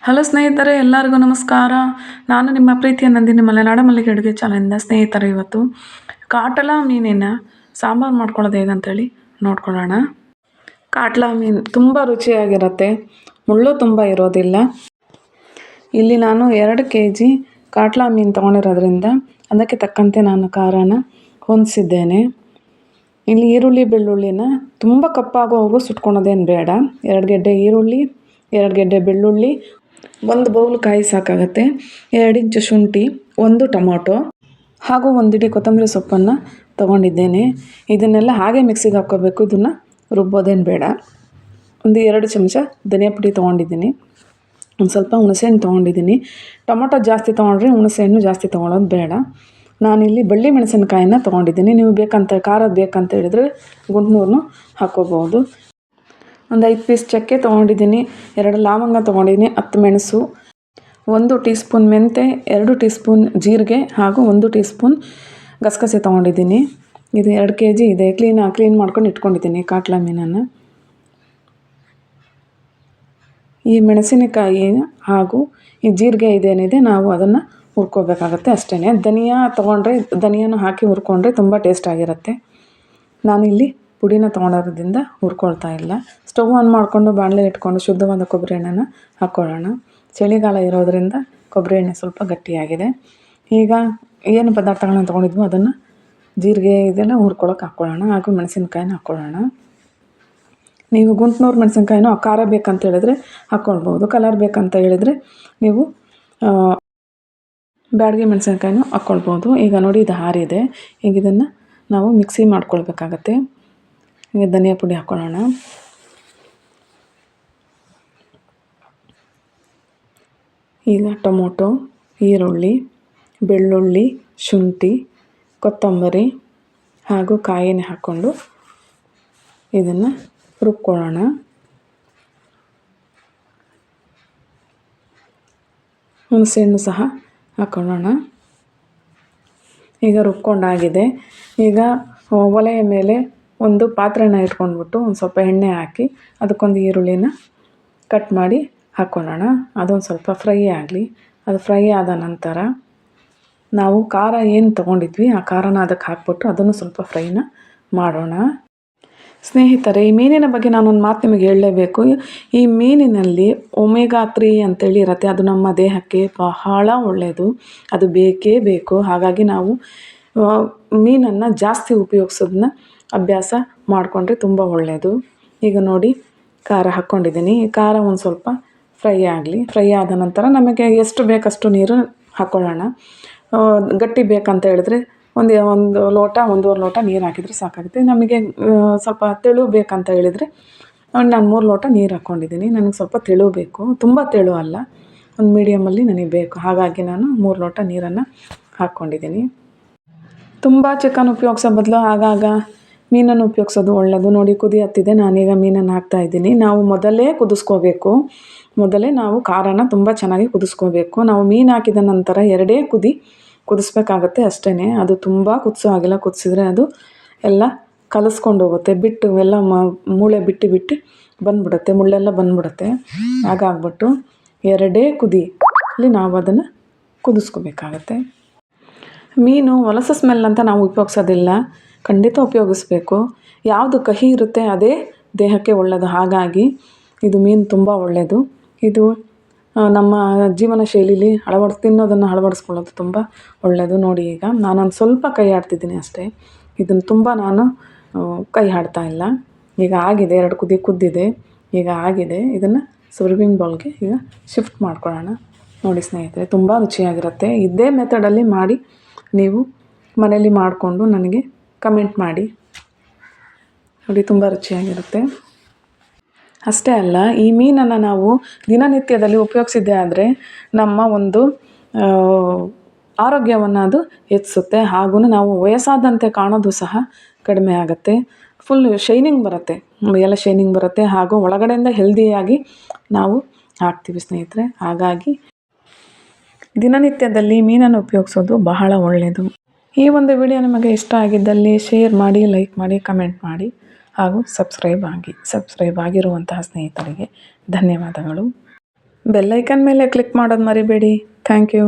Hello ಸ್ನೇಹಿತರೆ, ಎಲ್ಲರಿಗೂ ನಮಸ್ಕಾರ. ನಾನು ನಿಮ್ಮ ಪ್ರೀತಿಯ ನಂದಿನಿ ಮಲೆನಾಡ ಮಲ್ಲಿಗೆ ಅಡುಗೆ ಚಾನಲಿಂದ. ಸ್ನೇಹಿತರೆ, ಇವತ್ತು ಕಾಟಲ ಮೀನಿನ ಸಾಂಬಾರು ಮಾಡ್ಕೊಳ್ಳೋದು ಹೇಗಂತೇಳಿ ನೋಡ್ಕೊಳ್ಳೋಣ. ಕಾಟಲ ಮೀನು ತುಂಬ ರುಚಿಯಾಗಿರುತ್ತೆ, ಮುಳ್ಳು ತುಂಬ ಇರೋದಿಲ್ಲ. ಇಲ್ಲಿ ನಾನು 2 kg ಕಾಟಲ ಮೀನು ತೊಗೊಂಡಿರೋದ್ರಿಂದ ಅದಕ್ಕೆ ತಕ್ಕಂತೆ ನಾನು ಖಾರನ ಹೊಂದಿಸಿದ್ದೇನೆ. ಇಲ್ಲಿ ಈರುಳ್ಳಿ ಬೆಳ್ಳುಳ್ಳಿನ ತುಂಬ ಕಪ್ಪಾಗೋವರೆಗೂ ಸುಟ್ಕೊಳೋದೇನು ಬೇಡ. 2 ಗೆಡ್ಡೆ ಈರುಳ್ಳಿ, 2 ಗೆಡ್ಡೆ ಬೆಳ್ಳುಳ್ಳಿ, 1 ಬೌಲ್ ಕಾಯಿ ಸಾಕಾಗುತ್ತೆ, 2 ಇಂಚು ಶುಂಠಿ, 1 ಟೊಮೊಟೊ ಹಾಗೂ 1 ಹಿಡಿ ಕೊತ್ತಂಬರಿ ಸೊಪ್ಪನ್ನು ತೊಗೊಂಡಿದ್ದೇನೆ. ಇದನ್ನೆಲ್ಲ ಹಾಗೆ ಮಿಕ್ಸಿಗೆ ಹಾಕ್ಕೋಬೇಕು, ಇದನ್ನು ರುಬ್ಬೋದೇನು ಬೇಡ. 2 ಚಮಚ ಧನಿಯಾ ಪುಡಿ ತೊಗೊಂಡಿದ್ದೀನಿ, ಒಂದು ಸ್ವಲ್ಪ ಹುಣಸೆಹಣ್ಣು ತೊಗೊಂಡಿದ್ದೀನಿ. ಟೊಮೊಟೊ ಜಾಸ್ತಿ ತೊಗೊಂಡ್ರೆ ಹುಣಸೆಹಣ್ಣು ಜಾಸ್ತಿ ತೊಗೊಳೋದು ಬೇಡ. ನಾನಿಲ್ಲಿ ಬಳ್ಳಿ ಮೆಣಸಿನ್ಕಾಯಿನ ತೊಗೊಂಡಿದ್ದೀನಿ. ನೀವು ಖಾರದ ಬೇಕಂತ ಹೇಳಿದರೆ ಗುಂಟ್ನೂರನ್ನು ಹಾಕ್ಕೋಬೋದು. ಒಂದು 5 ಪೀಸ್ ಚಕ್ಕೆ ತೊಗೊಂಡಿದ್ದೀನಿ, 2 ಲವಂಗ ತೊಗೊಂಡಿದ್ದೀನಿ, 10 ಮೆಣಸು, 1 ಟೀ ಸ್ಪೂನ್ ಮೆಂತೆ, 2 ಟೀ ಸ್ಪೂನ್ ಜೀರಿಗೆ ಹಾಗೂ 1 ಟೀ ಸ್ಪೂನ್ ಗಸಗಸೆ ತೊಗೊಂಡಿದ್ದೀನಿ. ಇದು 2 kg ಇದೆ. ಕ್ಲೀನ್ ಮಾಡ್ಕೊಂಡು ಇಟ್ಕೊಂಡಿದ್ದೀನಿ ಕಾಟಲ ಮೀನನ್ನು. ಈ ಮೆಣಸಿನಕಾಯಿ ಹಾಗೂ ಈ ಜೀರಿಗೆ ಇದೇನಿದೆ ನಾವು ಅದನ್ನು ಹುರ್ಕೋಬೇಕಾಗತ್ತೆ ಅಷ್ಟೇ. ಧನಿಯಾನ ಹಾಕಿ ಹುರ್ಕೊಂಡ್ರೆ ತುಂಬ ಟೇಸ್ಟ್ ಆಗಿರುತ್ತೆ. ನಾನಿಲ್ಲಿ ಪುಡಿನ ತೊಗೊಂಡಿರೋದ್ರಿಂದ ಹುರ್ಕೊಳ್ತಾ ಇಲ್ಲ. ಸ್ಟವ್ ಆನ್ ಮಾಡಿಕೊಂಡು ಬಾಣಲೆ ಇಟ್ಕೊಂಡು ಶುದ್ಧವಾದ ಕೊಬ್ಬರಿ ಎಣ್ಣೆನ ಹಾಕ್ಕೊಳ್ಳೋಣ. ಚಳಿಗಾಲ ಇರೋದರಿಂದ ಕೊಬ್ಬರಿ ಎಣ್ಣೆ ಸ್ವಲ್ಪ ಗಟ್ಟಿಯಾಗಿದೆ. ಈಗ ಏನು ಪದಾರ್ಥಗಳನ್ನ ತೊಗೊಂಡಿದ್ವೋ ಅದನ್ನು ಜೀರಿಗೆ ಇದೆಲ್ಲ ಹುರ್ಕೊಳ್ಳೋಕೆ ಹಾಕ್ಕೊಳ್ಳೋಣ. ಹಾಗೂ ಮೆಣಸಿನ್ಕಾಯಿನ ಹಾಕ್ಕೊಳ್ಳೋಣ. ನೀವು ಗುಂಟ್ನೂರು ಮೆಣಸಿನ್ಕಾಯಿನೂ ಖಾರ ಬೇಕಂತ ಹೇಳಿದ್ರೆ ಹಾಕ್ಕೊಳ್ಬೋದು. ಕಲರ್ ಬೇಕಂತ ಹೇಳಿದರೆ ನೀವು ಬ್ಯಾಡಗಿ ಮೆಣಸಿನ್ಕಾಯಿನೂ ಹಾಕ್ಕೊಳ್ಬೋದು. ಈಗ ನೋಡಿ, ಇದು ಹಾರಿದೆ. ಈಗ ಇದನ್ನು ನಾವು ಮಿಕ್ಸಿ ಮಾಡ್ಕೊಳ್ಬೇಕಾಗತ್ತೆ. ಈಗ ಧನಿಯಾ ಪುಡಿ ಹಾಕ್ಕೊಳ್ಳೋಣ. ಈಗ ಟೊಮೊಟೊ, ಈರುಳ್ಳಿ, ಬೆಳ್ಳುಳ್ಳಿ, ಶುಂಠಿ, ಕೊತ್ತಂಬರಿ ಹಾಗೂ ಕಾಯಿನ ಹಾಕ್ಕೊಂಡು ಇದನ್ನು ರುಬ್ಕೊಳ್ಳೋಣ. ಹುಣಸೆಹಣ್ಣು ಸಹ ಹಾಕ್ಕೊಳ್ಳೋಣ. ಈಗ ರುಬ್ಕೊಂಡಾಗಿದೆ. ಈಗ ಒಲೆಯ ಮೇಲೆ ಒಂದು ಪಾತ್ರೆನ ಇಟ್ಕೊಂಡ್ಬಿಟ್ಟು ಒಂದು ಸ್ವಲ್ಪ ಎಣ್ಣೆ ಹಾಕಿ ಅದಕ್ಕೊಂದು ಈರುಳ್ಳಿನ ಕಟ್ ಮಾಡಿ ಹಾಕ್ಕೊಳ್ಳೋಣ. ಅದೊಂದು ಸ್ವಲ್ಪ ಫ್ರೈ ಆಗಲಿ. ಅದು ಫ್ರೈ ಆದ ನಂತರ ನಾವು ಖಾರ ಏನು ತೊಗೊಂಡಿದ್ವಿ ಆ ಖಾರನ ಅದಕ್ಕೆ ಹಾಕ್ಬಿಟ್ಟು ಅದನ್ನು ಸ್ವಲ್ಪ ಫ್ರೈನ ಮಾಡೋಣ. ಸ್ನೇಹಿತರೆ, ಈ ಮೀನಿನ ಬಗ್ಗೆ ನಾನೊಂದು ಮಾತು ನಿಮಗೆ ಹೇಳಲೇಬೇಕು. ಈ ಮೀನಿನಲ್ಲಿ ಒಮೆಗಾ 3 ಅಂತೇಳಿ ಇರುತ್ತೆ. ಅದು ನಮ್ಮ ದೇಹಕ್ಕೆ ಬಹಳ ಒಳ್ಳೆಯದು. ಅದು ಬೇಕೇ ಬೇಕು. ಹಾಗಾಗಿ ನಾವು ಮೀನನ್ನು ಜಾಸ್ತಿ ಉಪಯೋಗಿಸೋದನ್ನ ಅಭ್ಯಾಸ ಮಾಡಿಕೊಂಡ್ರೆ ತುಂಬ ಒಳ್ಳೆಯದು. ಈಗ ನೋಡಿ, ಖಾರ ಹಾಕ್ಕೊಂಡಿದ್ದೀನಿ. ಖಾರ ಒಂದು ಸ್ವಲ್ಪ ಫ್ರೈ ಆಗಲಿ. ಫ್ರೈ ಆದ ನಂತರ ನಮಗೆ ಎಷ್ಟು ಬೇಕಷ್ಟು ನೀರು ಹಾಕ್ಕೊಳ್ಳೋಣ. ಗಟ್ಟಿ ಬೇಕಂತ ಹೇಳಿದ್ರೆ ಒಂದು ಲೋಟ 1.5 ಲೋಟ ನೀರು ಹಾಕಿದರೆ ಸಾಕಾಗುತ್ತೆ. ನಮಗೆ ಸ್ವಲ್ಪ ತೆಳು ಬೇಕಂತ ಹೇಳಿದರೆ ನಾನು 3 ಲೋಟ ನೀರು ಹಾಕ್ಕೊಂಡಿದ್ದೀನಿ. ನನಗೆ ಸ್ವಲ್ಪ ತೆಳು ಬೇಕು, ತುಂಬ ತೆಳು ಅಲ್ಲ, ಒಂದು ಮೀಡಿಯಮಲ್ಲಿ ನನಗೆ ಬೇಕು. ಹಾಗಾಗಿ ನಾನು 3 ಲೋಟ ನೀರನ್ನು ಹಾಕ್ಕೊಂಡಿದ್ದೀನಿ. ತುಂಬ ಚಿಕನ್ ಉಪಯೋಗಿಸೋ ಬದಲು ಆಗಾಗ ಮೀನನ್ನು ಉಪಯೋಗಿಸೋದು ಒಳ್ಳೆಯದು. ನೋಡಿ, ಕುದಿ ಹತ್ತಿದೆ. ನಾನೀಗ ಮೀನನ್ನು ಹಾಕ್ತಾಯಿದ್ದೀನಿ. ನಾವು ಮೊದಲೇ ನಾವು ಖಾರನ ತುಂಬ ಚೆನ್ನಾಗಿ ಕುದಿಸ್ಕೋಬೇಕು. ನಾವು ಮೀನು ಹಾಕಿದ ನಂತರ 2 ಕುದಿ ಕುದಿಸ್ಬೇಕಾಗತ್ತೆ ಅಷ್ಟೇ. ಅದು ತುಂಬ ಕುದಿಸೋ ಆಗಿಲ್ಲ. ಕುದಿಸಿದ್ರೆ ಅದು ಎಲ್ಲ ಕಲಸ್ಕೊಂಡು ಹೋಗುತ್ತೆ, ಬಿಟ್ಟು ಎಲ್ಲ ಮೂಳೆ ಬಿಟ್ಟು ಬಂದ್ಬಿಡುತ್ತೆ, ಮುಳ್ಳೆಲ್ಲ ಬಂದ್ಬಿಡುತ್ತೆ. ಹಾಗಾಗ್ಬಿಟ್ಟು 2 ಕುದಿಲಿ ನಾವು ಅದನ್ನು ಕುದಿಸ್ಕೋಬೇಕಾಗತ್ತೆ. ಮೀನು ಹೊಲಸು ಸ್ಮೆಲ್ ಅಂತ ನಾವು ಉಪಯೋಗಿಸೋದಿಲ್ಲ, ಖಂಡಿತ ಉಪಯೋಗಿಸ್ಬೇಕು. ಯಾವುದು ಕಹಿ ಇರುತ್ತೆ ಅದೇ ದೇಹಕ್ಕೆ ಒಳ್ಳೆಯದು. ಹಾಗಾಗಿ ಇದು ಮೀನು ತುಂಬ ಒಳ್ಳೆಯದು. ಇದು ನಮ್ಮ ಜೀವನ ಶೈಲಿಲಿ ತಿನ್ನೋದನ್ನು ಅಳವಡಿಸ್ಕೊಳ್ಳೋದು ತುಂಬ ಒಳ್ಳೆಯದು. ನೋಡಿ, ಈಗ ನಾನೊಂದು ಸ್ವಲ್ಪ ಕೈ ಆಡ್ತಿದ್ದೀನಿ ಅಷ್ಟೇ. ಇದನ್ನು ತುಂಬ ನಾನು ಕೈ ಆಡ್ತಾ ಇಲ್ಲ. ಈಗ ಆಗಿದೆ, 2 ಕುದಿ ಕುದ್ದಿದೆ. ಈಗ ಆಗಿದೆ. ಇದನ್ನು ಸರ್ವಿಂಗ್ ಬೌಲ್ಗೆ ಈಗ ಶಿಫ್ಟ್ ಮಾಡ್ಕೊಳ್ಳೋಣ. ನೋಡಿ ಸ್ನೇಹಿತರೆ, ತುಂಬ ರುಚಿಯಾಗಿರುತ್ತೆ. ಇದೇ ಮೆಥಡಲ್ಲಿ ಮಾಡಿ ನೀವು ಮನೇಲಿ ಮಾಡಿಕೊಂಡು ನನಗೆ ಕಮೆಂಟ್ ಮಾಡಿ. ನೋಡಿ, ತುಂಬ ರುಚಿಯಾಗಿರುತ್ತೆ. ಅಷ್ಟೇ ಅಲ್ಲ, ಈ ಮೀನನ್ನು ನಾವು ದಿನನಿತ್ಯದಲ್ಲಿ ಉಪಯೋಗಿಸಿದ್ದೇ ಆದರೆ ನಮ್ಮ ಒಂದು ಆರೋಗ್ಯವನ್ನು ಅದು ಹೆಚ್ಚಿಸುತ್ತೆ. ಹಾಗೂ ನಾವು ವಯಸ್ಸಾದಂತೆ ಕಾಣೋದು ಸಹ ಕಡಿಮೆ ಆಗುತ್ತೆ. ಫುಲ್ ಶೈನಿಂಗ್ ಬರುತ್ತೆ, ಎಲ್ಲ ಶೈನಿಂಗ್ ಬರುತ್ತೆ. ಹಾಗೂ ಒಳಗಡೆಯಿಂದ ಹೆಲ್ದಿಯಾಗಿ ನಾವು ಆಗ್ತೀವಿ ಸ್ನೇಹಿತರೆ. ಹಾಗಾಗಿ ದಿನನಿತ್ಯದಲ್ಲಿ ಮೀನನ್ನು ಉಪಯೋಗಿಸೋದು ಬಹಳ ಒಳ್ಳೆಯದು. ಈ ಒಂದು ವಿಡಿಯೋ ನಿಮಗೆ ಇಷ್ಟ ಆಗಿದ್ದಲ್ಲಿ ಶೇರ್ ಮಾಡಿ, ಲೈಕ್ ಮಾಡಿ, ಕಮೆಂಟ್ ಮಾಡಿ ಹಾಗೂ ಸಬ್ಸ್ಕ್ರೈಬ್ ಆಗಿರುವಂತಹ ಸ್ನೇಹಿತರಿಗೆ ಧನ್ಯವಾದಗಳು. ಬೆಲ್ಲೈಕನ್ ಮೇಲೆ ಕ್ಲಿಕ್ ಮಾಡೋದು ಮರಿಬೇಡಿ. Thank you.